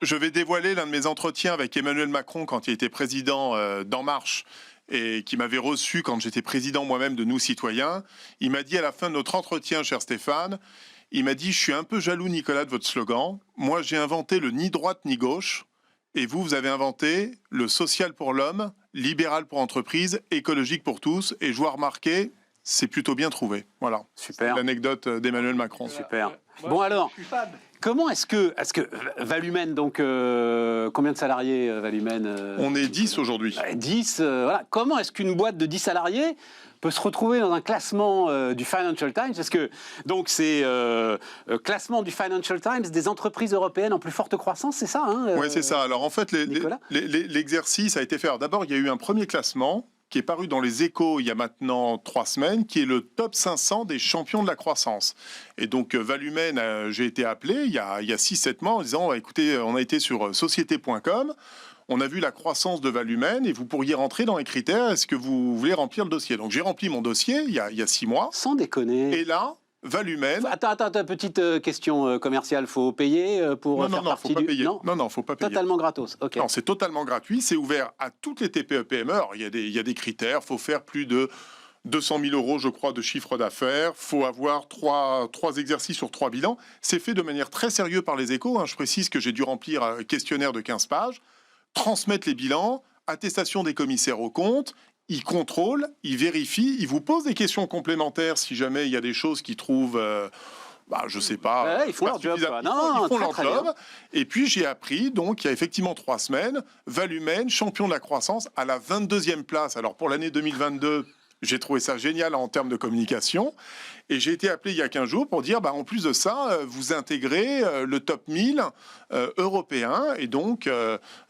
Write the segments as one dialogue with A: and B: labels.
A: Je vais dévoiler l'un de mes entretiens avec Emmanuel Macron quand il était président d'En Marche et qui m'avait reçu quand j'étais président moi-même de Nous Citoyens. Il m'a dit à la fin de notre entretien, cher Stéphane, il m'a dit « Je suis un peu jaloux, Nicolas, de votre slogan. Moi, j'ai inventé le ni droite ni gauche. Et vous avez inventé le social pour l'homme, libéral pour entreprise, écologique pour tous. Et je vois remarquer, c'est plutôt bien trouvé. » Voilà.
B: Super.
A: L'anecdote d'Emmanuel Macron.
B: Super.
C: Moi,
B: Bon alors,
C: je suis fan.
B: comment est-ce que Valumène, donc combien de salariés Valumène
A: On est 10 aujourd'hui.
B: 10, voilà. Comment est-ce qu'une boîte de 10 salariés peut se retrouver dans un classement du Financial Times? Parce que donc c'est classement du Financial Times des entreprises européennes en plus forte croissance, c'est ça
A: Oui, c'est ça. Alors en fait, l'exercice a été fait. D'abord, il y a eu un premier classement qui est paru dans les Échos il y a maintenant 3 semaines, qui est le top 500 des champions de la croissance. Et donc, Valumène, j'ai été appelé il y a 6-7 mois en disant, écoutez, on a été sur société.com, on a vu la croissance de Valumène et vous pourriez rentrer dans les critères, est-ce que vous voulez remplir le dossier? Donc, j'ai rempli mon dossier il y a 6 mois.
B: Sans déconner.
A: Et là, Valumène...
B: Attends, petite question commerciale. Faut payer pour faire partie
A: faut pas
B: du...
A: payer. Non, faut pas payer.
B: Totalement gratos. Ok.
A: Non, c'est totalement gratuit. C'est ouvert à toutes les TPE-PME. Alors, il y a des critères. Il faut faire plus de 200 000 euros, je crois, de chiffre d'affaires. Il faut avoir 3 exercices sur 3 bilans. C'est fait de manière très sérieuse par les Échos. Je précise que j'ai dû remplir un questionnaire de 15 pages, transmettre les bilans, attestation des commissaires aux comptes. Ils contrôlent, ils vérifient, ils vous posent des questions complémentaires si jamais il y a des choses qu'ils trouvent, je sais pas.
B: Ils font leur job.
A: Ils font leur job. Et puis j'ai appris, donc il y a effectivement 3 semaines, Valumène, champion de la croissance, à la 22e place. Alors pour l'année 2022, j'ai trouvé ça génial en termes de communication. Et j'ai été appelé il y a 15 jours pour dire, en plus de ça, vous intégrez le top 1000 européen. Et donc,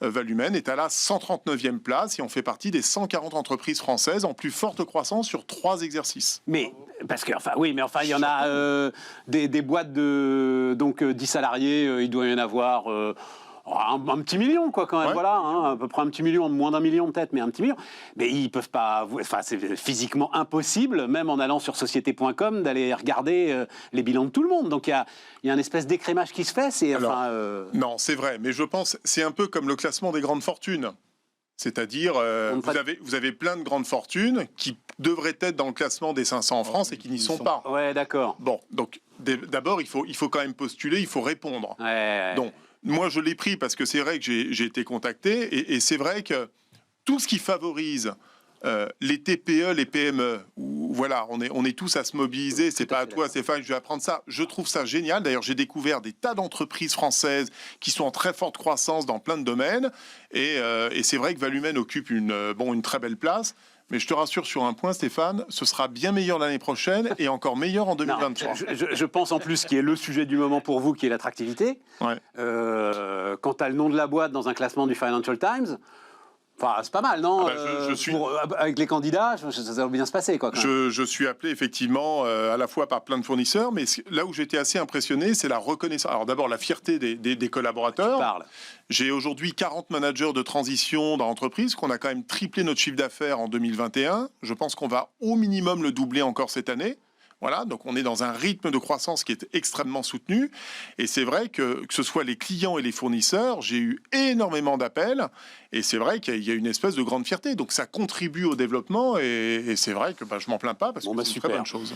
A: Valumène est à la 139e place et on fait partie des 140 entreprises françaises en plus forte croissance sur 3 exercices.
B: Mais, parce que, il y en a des boîtes de 10 salariés, il doit y en avoir... un petit million, quoi, quand même, voilà, à peu près un petit million, moins d'1 million peut-être, mais un petit million. Mais ils peuvent pas, c'est physiquement impossible, même en allant sur société.com, d'aller regarder les bilans de tout le monde. Donc il y a une espèce d'écrémage qui se fait.
A: Non, c'est vrai, mais je pense c'est un peu comme le classement des grandes fortunes. C'est-à-dire, vous avez plein de grandes fortunes qui devraient être dans le classement des 500 en France et qui n'y sont pas.
B: Ouais, d'accord.
A: Bon, donc d'abord, il faut quand même postuler, il faut répondre.
B: Ouais.
A: Donc, moi, je l'ai pris parce que c'est vrai que j'ai été contacté et c'est vrai que tout ce qui favorise les TPE, les PME, où, voilà, on est tous à se mobiliser, c'est pas à toi, Stéphane, je vais apprendre ça. Je trouve ça génial. D'ailleurs, j'ai découvert des tas d'entreprises françaises qui sont en très forte croissance dans plein de domaines et c'est vrai que Valumène occupe une très belle place. Mais je te rassure sur un point, Stéphane, ce sera bien meilleur l'année prochaine et encore meilleur en 2023.
B: Je pense en plus qui est le sujet du moment pour vous, qui est l'attractivité.
A: Ouais.
B: Quand tu as le nom de la boîte dans un classement du Financial Times, c'est pas mal, non? Avec les candidats, ça va bien se passer, quoi.
A: Je suis appelé effectivement à la fois par plein de fournisseurs, mais là où j'étais assez impressionné, c'est la reconnaissance. Alors d'abord la fierté des collaborateurs. J'ai aujourd'hui 40 managers de transition dans l'entreprise, qu'on a quand même triplé notre chiffre d'affaires en 2021. Je pense qu'on va au minimum le doubler encore cette année. Voilà, donc on est dans un rythme de croissance qui est extrêmement soutenu. Et c'est vrai que ce soit les clients et les fournisseurs, j'ai eu énormément d'appels. Et c'est vrai qu'il y a une espèce de grande fierté. Donc ça contribue au développement. Et c'est vrai que je m'en plains pas parce que c'est une très bonne chose.